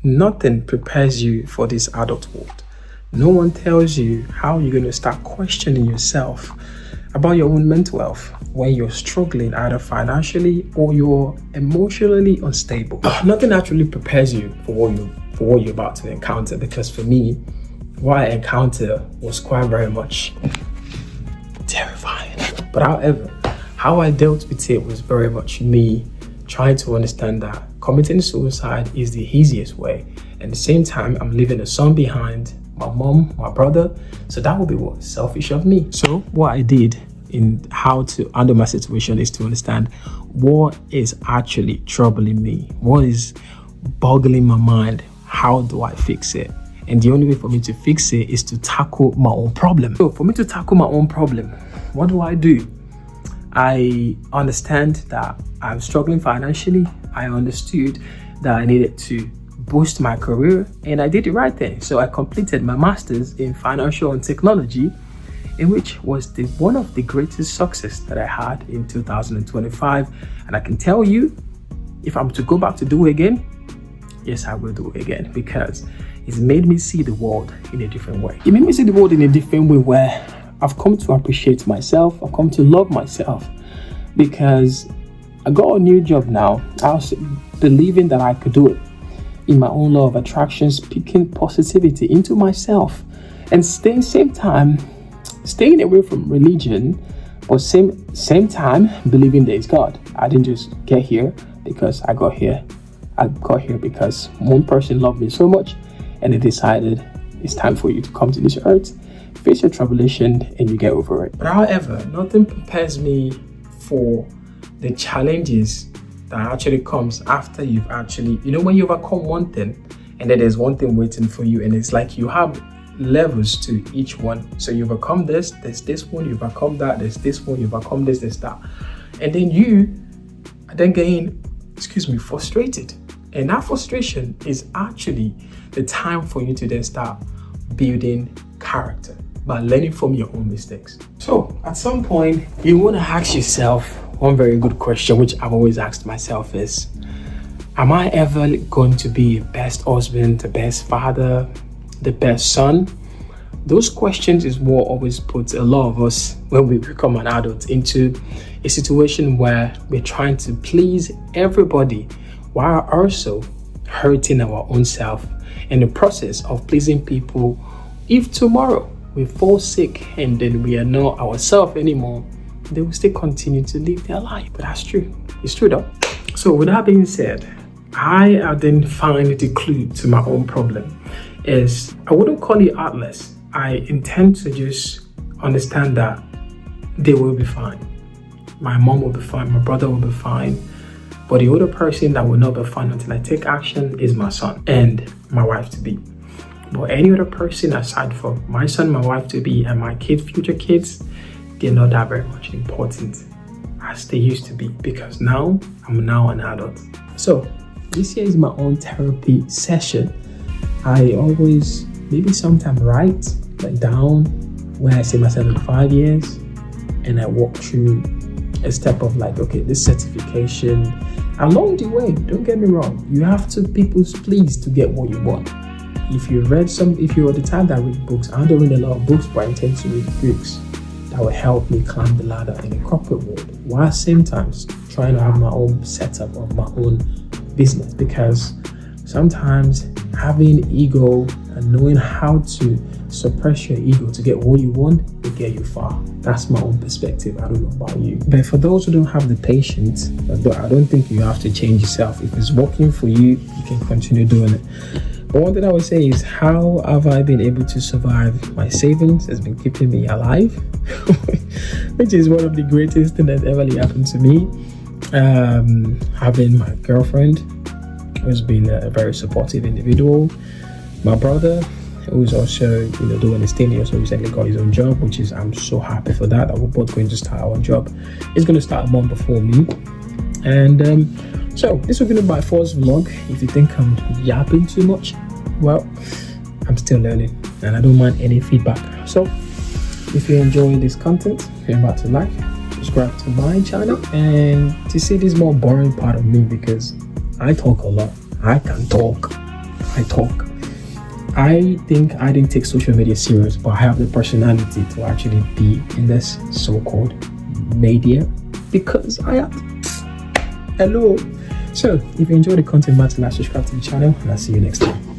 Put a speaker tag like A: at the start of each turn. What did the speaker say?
A: nothing prepares you for this adult world. No one tells you how you're going to start questioning yourself about your own mental health when you're struggling either financially or you're emotionally unstable. Nothing actually prepares you for what you're about to encounter, because for me, what I encountered was quite very much terrifying. But however, how I dealt with it was very much me trying to understand that committing suicide is the easiest way. At the same time, I'm leaving a son behind, my mom, my brother. So that would be what? Selfish of me. So what I did in how to handle my situation is to understand what is actually troubling me, what is boggling my mind, how do I fix it? And the only way for me to fix it is to tackle my own problem. So for me to tackle my own problem, what do? I understand that I'm struggling financially. I understood that I needed to boost my career, and I did the right thing. So I completed my master's in financial and technology, in which was one of the greatest success that I had in 2025. And I can tell you, if I'm to go back to do it again, yes, I will do it again, because it's made me see the world in a different way. It made me see the world in a different way, where I've come to appreciate myself. I've come to love myself, because I got a new job now. I was believing that I could do it in my own law of attraction, speaking positivity into myself, and staying away from religion, but same time believing there is God. I didn't just get here because I got here. I got here because one person loved me so much, and they decided it's time for you to come to this earth, face your tribulation, and you get over it. But however, nothing prepares me for the challenges that actually comes after you've actually, when you overcome one thing, and then there's one thing waiting for you, and it's like you have levels to each one. So you overcome this, there's this one, you overcome that, there's this one, you overcome this, there's that. And then you are then getting, frustrated. And that frustration is actually the time for you to then start building character by learning from your own mistakes. So at some point, you want to ask yourself one very good question, which I've always asked myself is, am I ever going to be the best husband, the best father, the best son? Those questions is what always puts a lot of us, when we become an adult, into a situation where we're trying to please everybody while also hurting our own self in the process of pleasing people. If tomorrow we fall sick and then we are not ourselves anymore, they will still continue to live their life. But that's true. It's true though. So with that being said, I then find the clue to my own problem is, I wouldn't call it heartless. I intend to just understand that they will be fine. My mom will be fine, my brother will be fine. But the other person that will not be fine until I take action is my son and my wife to be. But any other person aside from my son, my wife to be, and my future kids, they're not that very much important as they used to be, because now I'm now an adult. So this here is my own therapy session. I always maybe sometimes write down where I see myself in 5 years, and I walk through a step of okay, this certification. Along the way, don't get me wrong, you have to people's please to get what you want. If you're the type that read books, I don't read a lot of books, but I intend to read books that will help me climb the ladder in the corporate world, while at the same time trying to have my own setup of my own business. Because sometimes having ego and knowing how to suppress your ego to get what you want will get you far. That's my own perspective. I don't know about you. But for those who don't have the patience, I don't think you have to change yourself. If it's working for you, you can continue doing it. But one thing I would say is, how have I been able to survive? My savings has been keeping me alive, which is one of the greatest things that ever happened to me. Having my girlfriend, who's been a very supportive individual. My brother, who's also doing his thing. He also recently got his own job, which is, I'm so happy for that we're both going to start our job. He's going to start a month before me. And so this will be my first vlog. If you think I'm yapping too much, well, I'm still learning and I don't mind any feedback. So if you enjoy this content, you're about to subscribe to my channel, and to see this more boring part of me, because I talk a lot. I can talk. I talk. I think I didn't take social media serious, but I have the personality to actually be in this so-called media because I am. Hello. So if you enjoy the content, subscribe to the channel, and I'll see you next time.